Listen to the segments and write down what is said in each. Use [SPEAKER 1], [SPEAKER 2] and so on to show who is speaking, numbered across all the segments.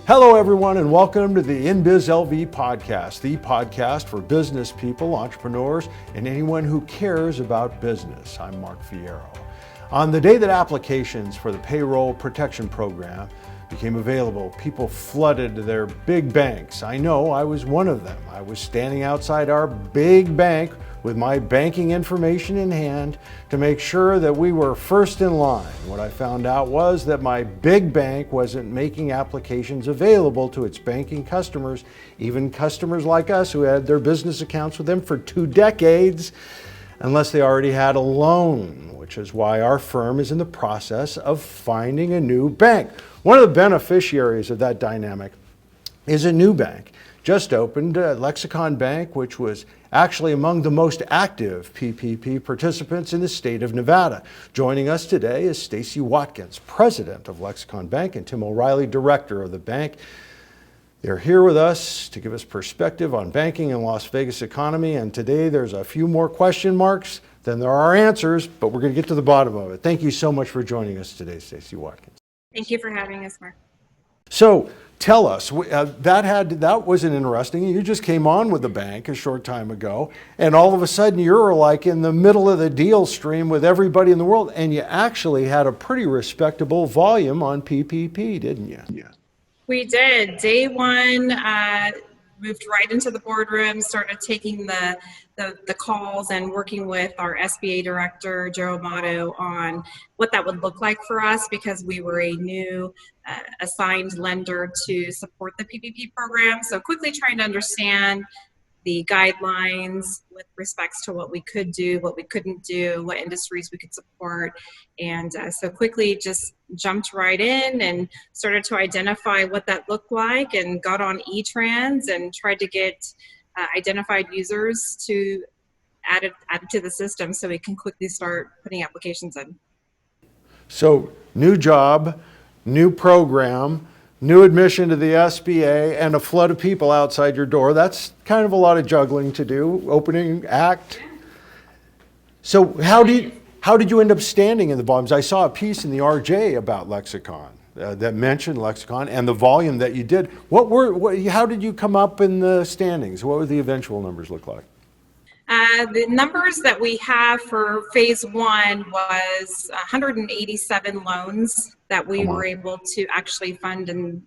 [SPEAKER 1] Hello, everyone, and welcome to the InBizLV Podcast, the podcast for business people, entrepreneurs, and anyone who cares about business. I'm Mark Fierro. On the day that applications for the Payroll Protection Program became available, people flooded their big banks. I know I was one of them. I was standing outside our big bank with my banking information in hand to make sure that we were first in line. What I found out was that my big bank wasn't making applications available to its banking customers, even customers like us who had their business accounts with them for 2 decades, unless they already had a loan, which is why our firm is in the process of finding a new bank. One of the beneficiaries of that dynamic is a new bank. Just opened, Lexicon Bank, which was actually among the most active PPP participants in the state of Nevada. Joining us today is Stacy Watkins, president of Lexicon Bank, and Tim O'Reilly, director of the bank. They're here with us to give us perspective on banking and Las Vegas economy, and today there's a few more question marks than there are answers, but we're going to get to the bottom of it. Thank you so much for joining us today, Stacy Watkins.
[SPEAKER 2] Thank you for having us, Mark.
[SPEAKER 1] So tell us, that was an interesting, you just came on with the bank a short time ago, and all of a sudden you're like in the middle of the deal stream with everybody in the world, and you actually had a pretty respectable volume on PPP, didn't you? Yeah.
[SPEAKER 2] We did. Day one, moved right into the boardroom, started taking the calls and working with our SBA director, Joe Amato, on what that would look like for us because we were a new assigned lender to support the PPP program. So quickly trying to understand the guidelines with respects to what we could do, what we couldn't do, what industries we could support. And so quickly just jumped right in and started to identify what that looked like and got on E-Trans and tried to get identified users to add it to the system so we can quickly start putting applications in.
[SPEAKER 1] So new job, new program, new admission to the SBA, and a flood of people outside your door. That's kind of a lot of juggling to do, opening act. So how did you end up standing in the volumes? I saw a piece in the RJ about Lexicon that mentioned Lexicon and the volume that you did. How did you come up in the standings? What would the eventual numbers look like?
[SPEAKER 2] The numbers that we have for phase one was 187 loans that we were able to actually fund and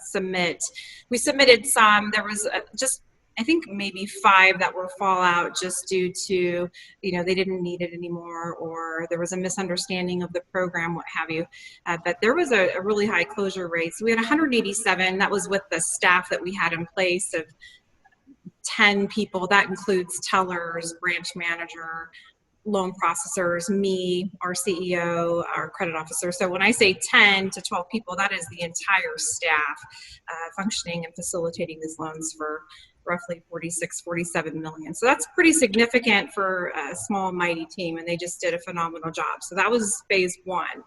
[SPEAKER 2] submit. We submitted some. There was I think maybe 5 that were fallout just due to, they didn't need it anymore, or there was a misunderstanding of the program, what have you. But there was a really high closure rate. So we had 187. That was with the staff that we had in place of 10 people. That includes tellers, branch manager, loan processors, me, our CEO, our credit officer. So when I say 10 to 12 people, that is the entire staff functioning and facilitating these loans for roughly 47 million. So that's pretty significant for a small, mighty team, and they just did a phenomenal job. So that was phase one.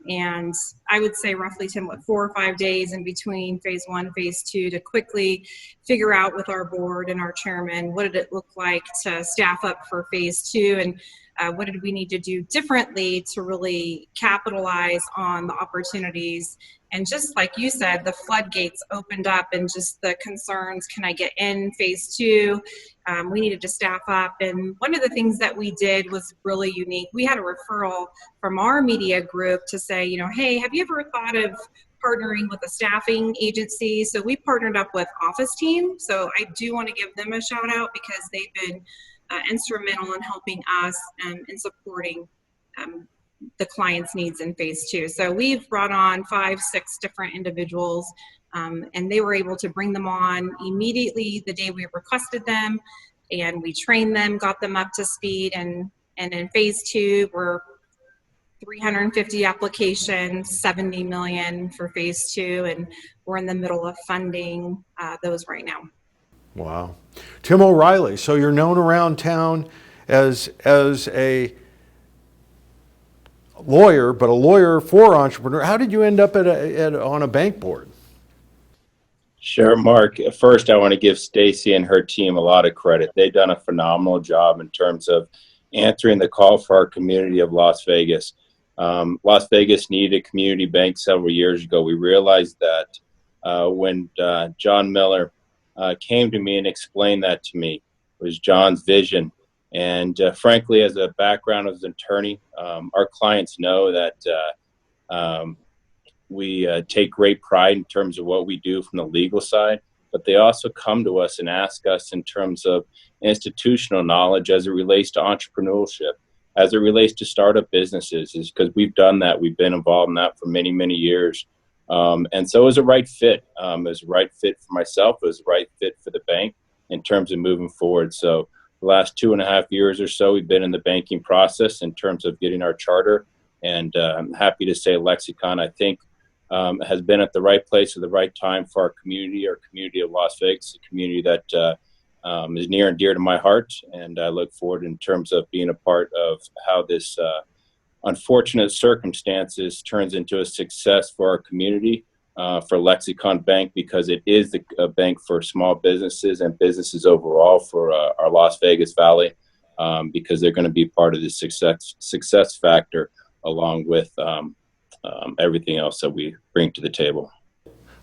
[SPEAKER 2] And I would say roughly 4 or 5 days in between phase one, phase two to quickly figure out with our board and our chairman, what did it look like to staff up for phase two, and what did we need to do differently to really capitalize on the opportunities. And just like you said, the floodgates opened up and just the concerns, can I get in phase two? We needed to staff up. And one of the things that we did was really unique. We had a referral from our media group to say, hey, have you ever thought of partnering with a staffing agency? So we partnered up with Office Team. So I do want to give them a shout out because they've been instrumental in helping us in supporting the client's needs in phase two. So we've brought on 5, 6 different individuals, and they were able to bring them on immediately the day we requested them, and we trained them, got them up to speed, and in phase two, we're 350 applications, 70 million for phase two, and we're in the middle of funding those right now.
[SPEAKER 1] Wow. Tim O'Reilly, so you're known around town as a lawyer, but a lawyer for entrepreneur. How did you end up on a bank board?
[SPEAKER 3] Sure, Mark. First, I want to give Stacy and her team a lot of credit. They've done a phenomenal job in terms of answering the call for our community of Las Vegas. Las Vegas needed a community bank several years ago. We realized that when John Miller came to me and explained that to me. It was John's vision. And frankly, as a background as an attorney, our clients know that we take great pride in terms of what we do from the legal side, but they also come to us and ask us in terms of institutional knowledge as it relates to entrepreneurship, as it relates to startup businesses, is because we've done that. We've been involved in that for many, many years. And so it was a right fit. It was a right fit for myself. It was a right fit for the bank in terms of moving forward. So the last 2.5 years or so, we've been in the banking process in terms of getting our charter. And I'm happy to say Lexicon, I think, has been at the right place at the right time for our community of Las Vegas, a community that is near and dear to my heart. And I look forward in terms of being a part of how this unfortunate circumstances turns into a success for our community, for Lexicon Bank, because it is a bank for small businesses and businesses overall for our Las Vegas Valley, because they're going to be part of the success factor along with everything else that we bring to the table.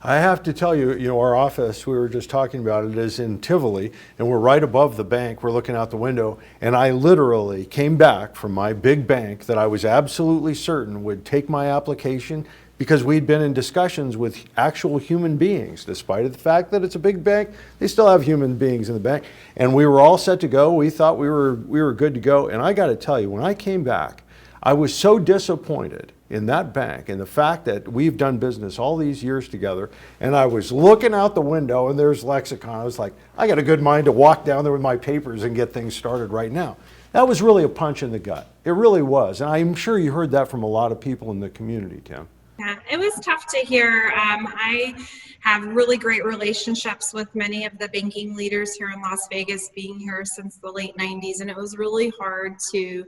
[SPEAKER 1] I have to tell you, our office, we were just talking about it, is in Tivoli, and we're right above the bank. We're looking out the window, and I literally came back from my big bank that I was absolutely certain would take my application, because we'd been in discussions with actual human beings. Despite the fact that it's a big bank, they still have human beings in the bank, and we were all set to go. We thought we were good to go, and I got to tell you, when I came back, I was so disappointed in that bank and the fact that we've done business all these years together. And I was looking out the window and there's Lexicon. I was like, I got a good mind to walk down there with my papers and get things started right now. That was really a punch in the gut. It really was. And I'm sure you heard that from a lot of people in the community, Tim.
[SPEAKER 2] Yeah, it was tough to hear. I have really great relationships with many of the banking leaders here in Las Vegas, being here since the late 90s, and it was really hard to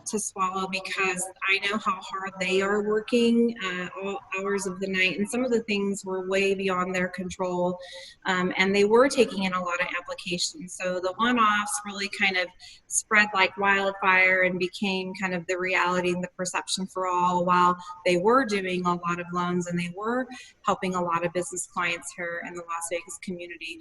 [SPEAKER 2] swallow, because I know how hard they are working all hours of the night, and some of the things were way beyond their control, and they were taking in a lot of applications. So the one-offs really kind of spread like wildfire and became kind of the reality and the perception for all, while they were doing a lot of loans and they were helping a lot of business clients here in the Las Vegas community.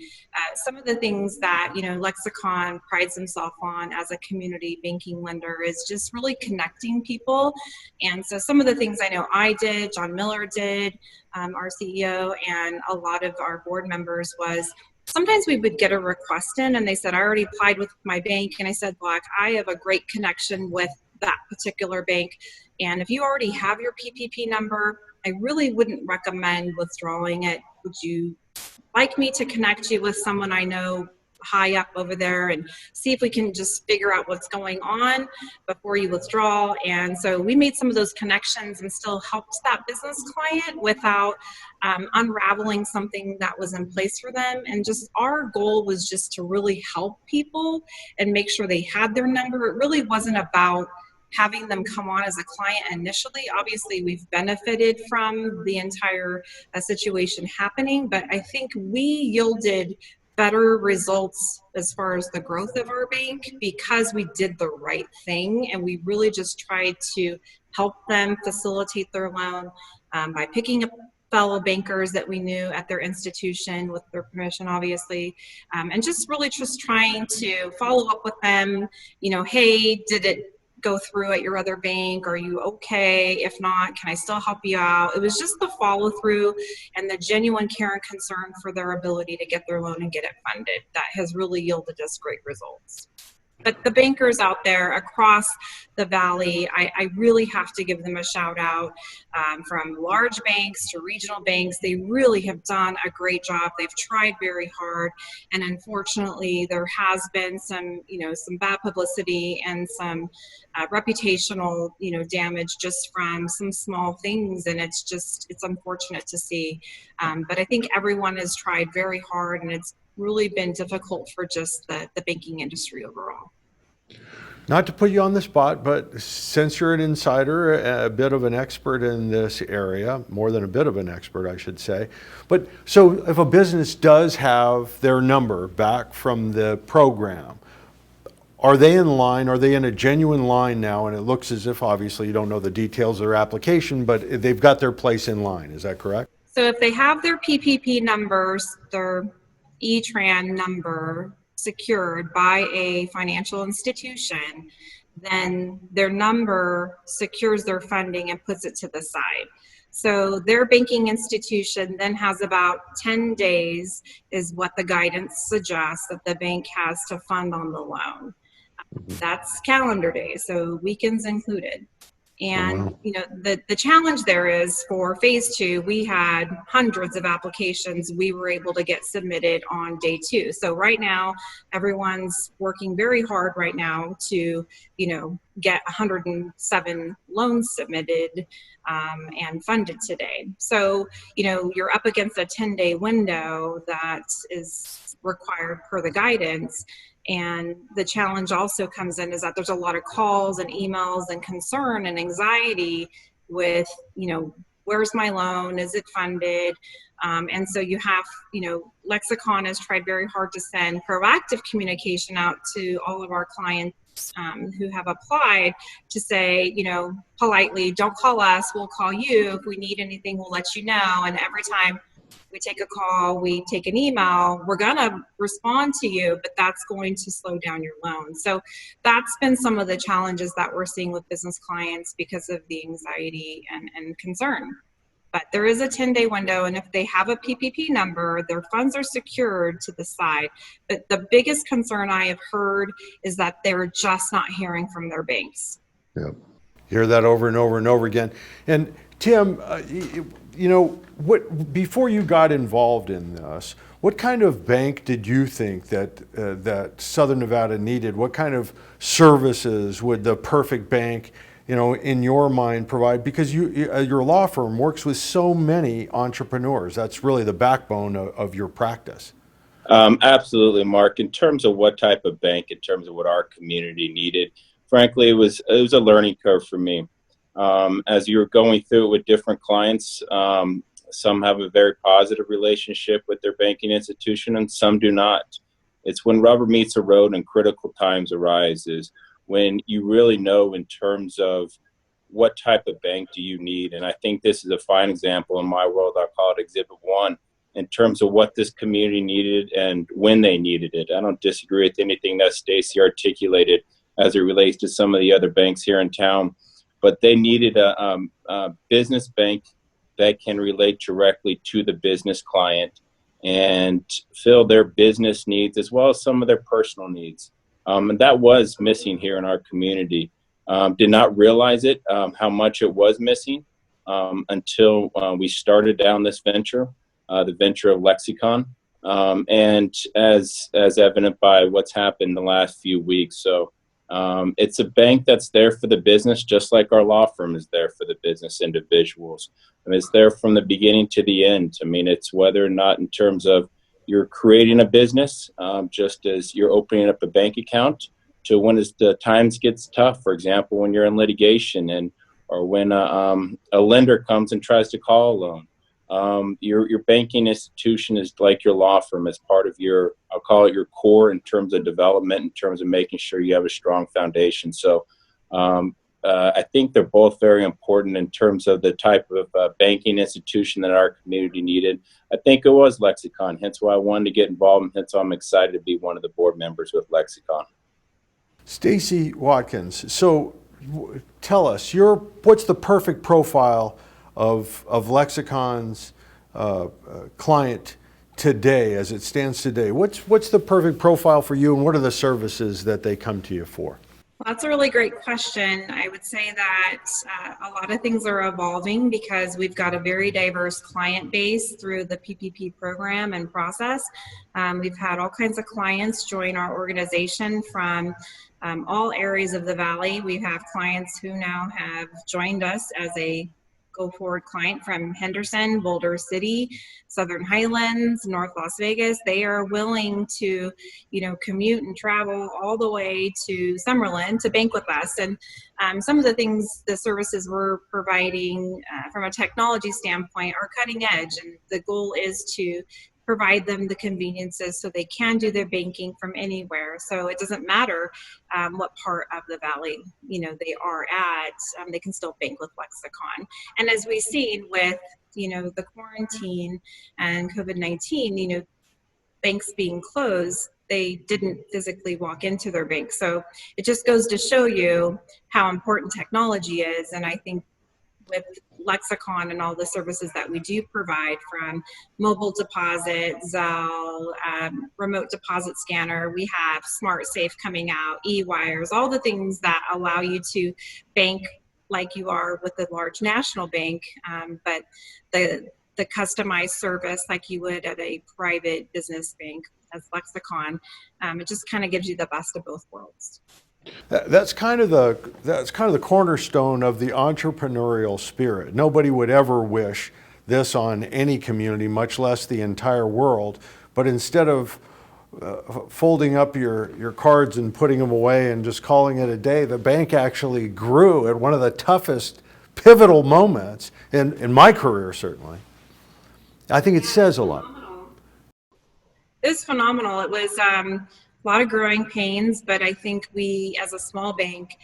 [SPEAKER 2] Some of the things that Lexicon prides himself on as a community banking lender is just really connecting people. And so some of the things I know I did, John Miller did, our CEO, and a lot of our board members, was sometimes we would get a request in and they said, I already applied with my bank. And I said, look, I have a great connection with that particular bank, and if you already have your PPP number, I really wouldn't recommend withdrawing it. Would you like me to connect you with someone I know high up over there and see if we can just figure out what's going on before you withdraw? And so we made some of those connections and still helped that business client without unraveling something that was in place for them. And just our goal was just to really help people and make sure they had their number. It really wasn't about having them come on as a client initially. Obviously, we've benefited from the entire situation happening, but I think we yielded better results as far as the growth of our bank because we did the right thing, and we really just tried to help them facilitate their loan by picking up fellow bankers that we knew at their institution with their permission, obviously, and just really just trying to follow up with them. Hey, did it go through at your other bank? Are you okay? If not, can I still help you out? It was just the follow through and the genuine care and concern for their ability to get their loan and get it funded that has really yielded us great results. But the bankers out there across the valley, I really have to give them a shout out, from large banks to regional banks. They really have done a great job. They've tried very hard, and unfortunately there has been some bad publicity and some reputational damage just from some small things, and it's unfortunate to see. But I think everyone has tried very hard, and it's really been difficult for just the banking industry overall.
[SPEAKER 1] Not to put you on the spot, but since you're an insider, a bit of an expert in this area, more than a bit of an expert, I should say. But so if a business does have their number back from the program, are they in line? Are they in a genuine line now? And it looks as if, obviously, you don't know the details of their application, but they've got their place in line. Is that correct?
[SPEAKER 2] So if they have their PPP numbers, their E-Tran number secured by a financial institution, then their number secures their funding and puts it to the side. So their banking institution then has about 10 days is what the guidance suggests that the bank has to fund on the loan. That's calendar days, so weekends included. And the challenge there is for phase 2, we had hundreds of applications we were able to get submitted on day 2. So right now, everyone's working very hard right now to, get 107 loans submitted and funded today. So, you're up against a 10-day window that is required per the guidance. And the challenge also comes in is that there's a lot of calls and emails and concern and anxiety with, where's my loan? Is it funded? And so you have, Lexicon has tried very hard to send proactive communication out to all of our clients who have applied to say, politely, don't call us, we'll call you. If we need anything, we'll let you know. And every time we take a call, we take an email, we're going to respond to you, but that's going to slow down your loan. So that's been some of the challenges that we're seeing with business clients because of the anxiety and concern. But there is a 10-day window, and if they have a PPP number, their funds are secured to the side. But the biggest concern I have heard is that they're just not hearing from their banks.
[SPEAKER 1] Yep. Hear that over and over and over again. And Tim, before you got involved in this, what kind of bank did you think that Southern Nevada needed? What kind of services would the perfect bank, in your mind provide? Because your law firm works with so many entrepreneurs. That's really the backbone of your practice.
[SPEAKER 3] Absolutely, Mark. In terms of what type of bank, in terms of what our community needed, frankly, it was a learning curve for me. As you're going through it with different clients, some have a very positive relationship with their banking institution and some do not. It's when rubber meets the road and critical times arise is when you really know in terms of what type of bank do you need. And I think this is a fine example in my world. I call it Exhibit 1 in terms of what this community needed and when they needed it. I don't disagree with anything that Stacy articulated as it relates to some of the other banks here in town. But they needed a business bank that can relate directly to the business client and fill their business needs as well as some of their personal needs. And that was missing here in our community. Did not realize it, how much it was missing until we started down this venture, the venture of Lexicon. And as evident by what's happened the last few weeks. So it's a bank that's there for the business, just like our law firm is there for the business individuals. I mean, it's there from the beginning to the end. I mean, it's whether or not in terms of you're creating a business, just as you're opening up a bank account, to when the times gets tough. For example, when you're in litigation or when a lender comes and tries to call a loan. Your banking institution is like your law firm as part of your, I'll call it your core in terms of development, in terms of making sure you have a strong foundation. So I think they're both very important in terms of the type of banking institution that our community needed. I think it was Lexicon, hence why I wanted to get involved, and hence why I'm excited to be one of the board members with Lexicon.
[SPEAKER 1] Stacy Watkins, so tell us, what's the perfect profile of Lexicon's client today, as it stands today? What's the perfect profile for you, and what are the services that they come to you for?
[SPEAKER 2] Well, that's a really great question. I would say that a lot of things are evolving because we've got a very diverse client base through the PPP program and process. We've had all kinds of clients join our organization from all areas of the valley. We have clients who now have joined us as a go-forward client from Henderson, Boulder City, Southern Highlands, North Las Vegas. They are willing to, commute and travel all the way to Summerlin to bank with us. And some of the things, the services we're providing from a technology standpoint are cutting edge. And the goal is to provide them the conveniences so they can do their banking from anywhere. So it doesn't matter what part of the valley, they are at, they can still bank with Lexicon. And as we've seen with, the quarantine and COVID-19, banks being closed, they didn't physically walk into their bank. So it just goes to show you how important technology is. And I think with Lexicon and all the services that we do provide, from mobile deposit, Zelle, remote deposit scanner, we have Smart Safe coming out, e-wires, all the things that allow you to bank like you are with a large national bank, but the customized service like you would at a private business bank as Lexicon, it just kind of gives you the best of both worlds.
[SPEAKER 1] That's kind of the cornerstone of the entrepreneurial spirit. Nobody would ever wish this on any community, much less the entire world. But instead of folding up your cards and putting them away and just calling it a day, the bank actually grew at one of the toughest pivotal moments in my career, certainly. I think it says a lot.
[SPEAKER 2] It was phenomenal. It was a lot of growing pains, but I think we, as a small bank,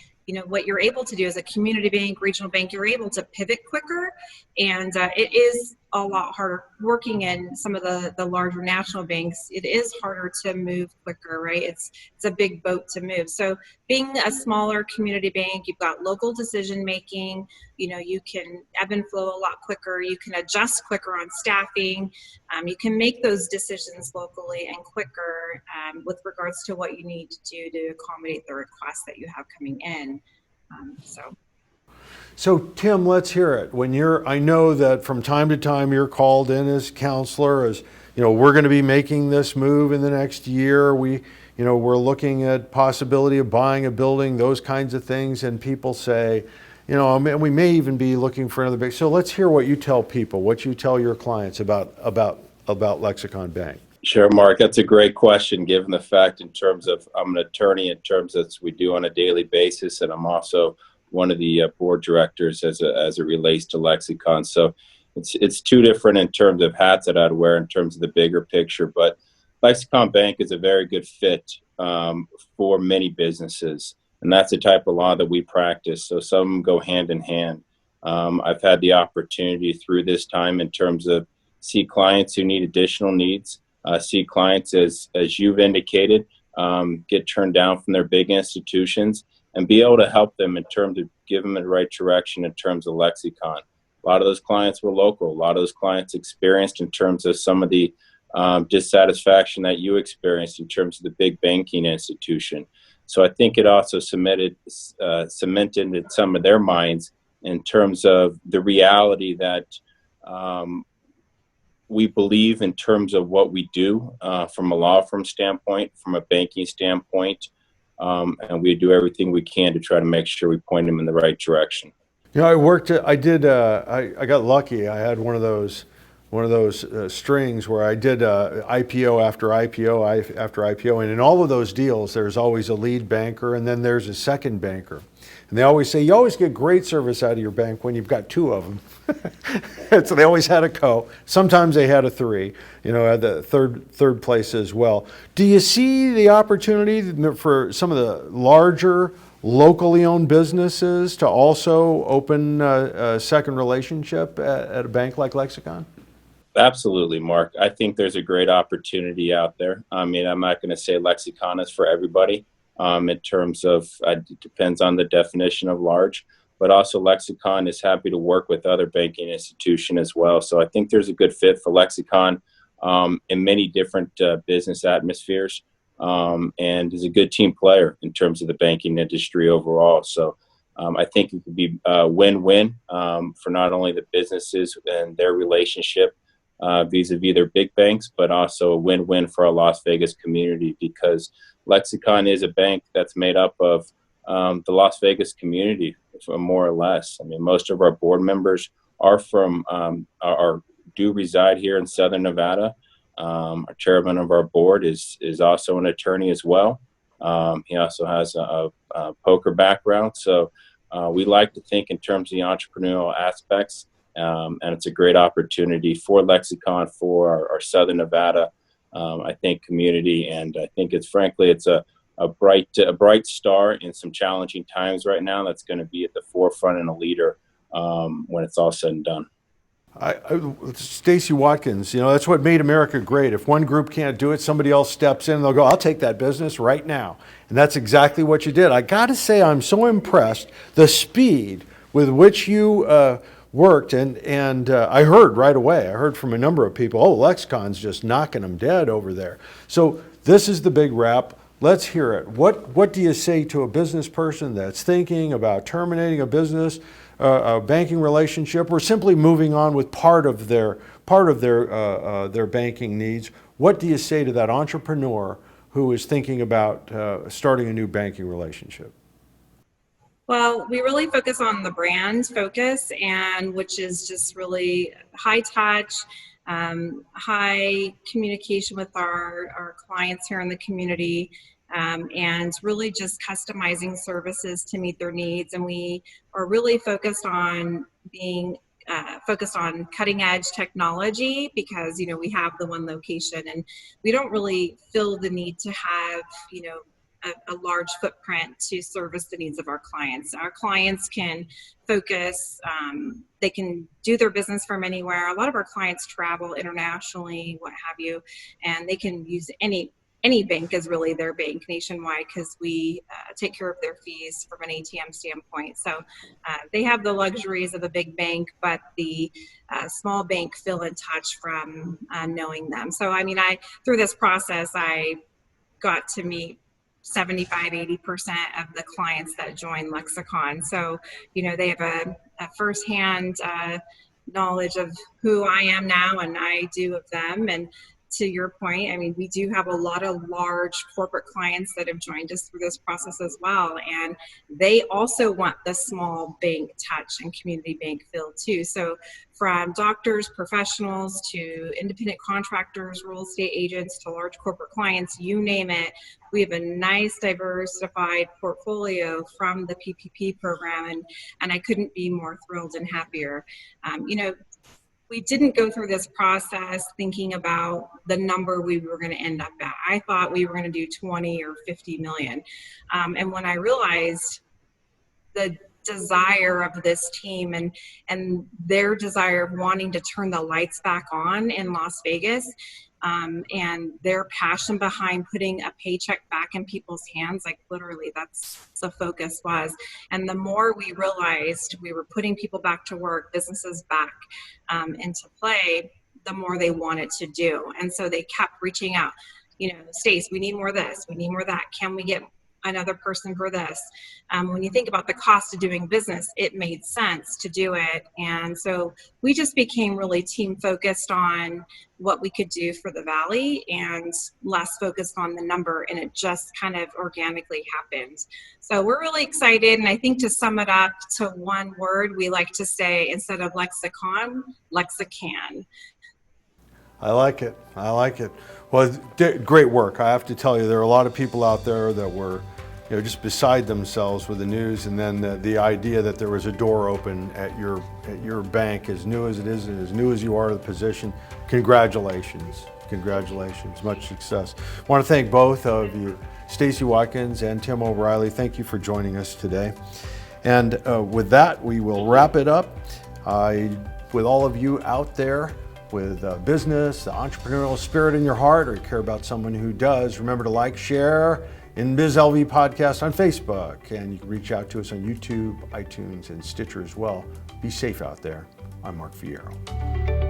[SPEAKER 2] what you're able to do as a community bank, regional bank, you're able to pivot quicker, and it is a lot harder. Working in some of the larger national banks, it is harder to move quicker, right? It's a big boat to move. So being a smaller community bank, you've got local decision making, you can ebb and flow a lot quicker, you can adjust quicker on staffing, you can make those decisions locally and quicker with regards to what you need to do to accommodate the requests that you have coming in.
[SPEAKER 1] So Tim, let's hear it. I know that from time to time you're called in as counselor, as we're going to be making this move in the next year. We're looking at possibility of buying a building, those kinds of things, and people say, we may even be looking for another bank. So let's hear what you tell people, what you tell your clients about Lexicon Bank.
[SPEAKER 3] Sure, Mark. That's a great question, given the fact in terms of I'm an attorney in terms of we do on a daily basis, and I'm also one of the board directors as it relates to Lexicon. So it's two different in terms of hats that I'd wear in terms of the bigger picture. But Lexicon Bank is a very good fit for many businesses, and that's the type of law that we practice. So some go hand in hand. I've had the opportunity through this time in terms of see clients who need additional needs, see clients as you've indicated, get turned down from their big institutions, and be able to help them in terms of give them the right direction in terms of Lexicon. A lot of those clients were local. A lot of those clients experienced in terms of some of the dissatisfaction that you experienced in terms of the big banking institution. So I think it also cemented in some of their minds in terms of the reality that we believe in terms of what we do from a law firm standpoint, from a banking standpoint, and we do everything we can to try to make sure we point them in the right direction.
[SPEAKER 1] I got lucky. I had one of those strings where I did IPO after IPO after IPO, and in all of those deals, there's always a lead banker, and then there's a second banker. And they always say, you always get great service out of your bank when you've got two of them. So they always had a co. Sometimes they had a three, at the third place as well. Do you see the opportunity for some of the larger locally owned businesses to also open a second relationship at a bank like Lexicon?
[SPEAKER 3] Absolutely, Mark. I think there's a great opportunity out there. I mean, I'm not going to say Lexicon is for everybody in terms of it depends on the definition of large, but also Lexicon is happy to work with other banking institutions as well. So I think there's a good fit for Lexicon in many different business atmospheres and is a good team player in terms of the banking industry overall. So I think it could be a win-win for not only the businesses and their relationship vis-a-vis their big banks, but also a win-win for our Las Vegas community, because Lexicon is a bank that's made up of the Las Vegas community, more or less. I mean, most of our board members are do reside here in Southern Nevada. Our chairman of our board is also an attorney as well. He also has a poker background. So we like to think in terms of the entrepreneurial aspects And it's a great opportunity for Lexicon, for our Southern Nevada, I think, community. And I think it's a bright star in some challenging times right now that's going to be at the forefront and a leader when it's all said and done.
[SPEAKER 1] Stacy Watkins, that's what made America great. If one group can't do it, somebody else steps in and they'll go, I'll take that business right now. And that's exactly what you did. I got to say, I'm so impressed the speed with which you worked. And I heard right away, I heard from a number of people, Lexicon's just knocking them dead over there. So this is the big wrap. Let's hear it. What do you say to a business person that's thinking about terminating a business, a banking relationship, or simply moving on with part of their banking needs? What do you say to that entrepreneur who is thinking about starting a new banking relationship?
[SPEAKER 2] Well, we really focus on the brand focus, and which is just really high touch, high communication with our clients here in the community, and really just customizing services to meet their needs. And we are really focused on being focused on cutting edge technology because, we have the one location and we don't really feel the need to have, a large footprint to service the needs of our clients. Our clients can focus, they can do their business from anywhere. A lot of our clients travel internationally, what have you, and they can use any bank is really their bank nationwide because we take care of their fees from an ATM standpoint. So they have the luxuries of a big bank, but the small bank feel in touch from knowing them. So, through this process, I got to meet 75-80% of the clients that join Lexicon. So, they have a firsthand knowledge of who I am now and I do of them. And to your point, we do have a lot of large corporate clients that have joined us through this process as well. And they also want the small bank touch and community bank feel too. So from doctors, professionals, to independent contractors, real estate agents, to large corporate clients, you name it, we have a nice diversified portfolio from the PPP program. And I couldn't be more thrilled and happier. We didn't go through this process thinking about the number we were going to end up at. I thought we were going to do 20 or 50 million. And when I realized the desire of this team and their desire of wanting to turn the lights back on in Las Vegas, and their passion behind putting a paycheck back in people's hands, like literally that's the focus was. And the more we realized we were putting people back to work, businesses back into play, the more they wanted to do. And so they kept reaching out, Stace, we need more of this, we need more of that. Can we get another person for this? When you think about the cost of doing business, it made sense to do it. And so we just became really team focused on what we could do for the Valley and less focused on the number. And it just kind of organically happened. So we're really excited. And I think to sum it up to one word, we like to say, instead of Lexicon, Lexican.
[SPEAKER 1] I like it. Well, great work. I have to tell you, there are a lot of people out there that were just beside themselves with the news, and then the idea that there was a door open at your bank, as new as it is and as new as you are to the position. Congratulations. Much success. I want to thank both of you, Stacy Watkins and Tim O'Reilly. Thank you for joining us today. And with that, we will wrap it up. With all of you out there with business, the entrepreneurial spirit in your heart, or you care about someone who does, remember to like, share InBizLV Podcast on Facebook, and you can reach out to us on YouTube, iTunes, and Stitcher as well. Be safe out there. I'm Mark Fierro.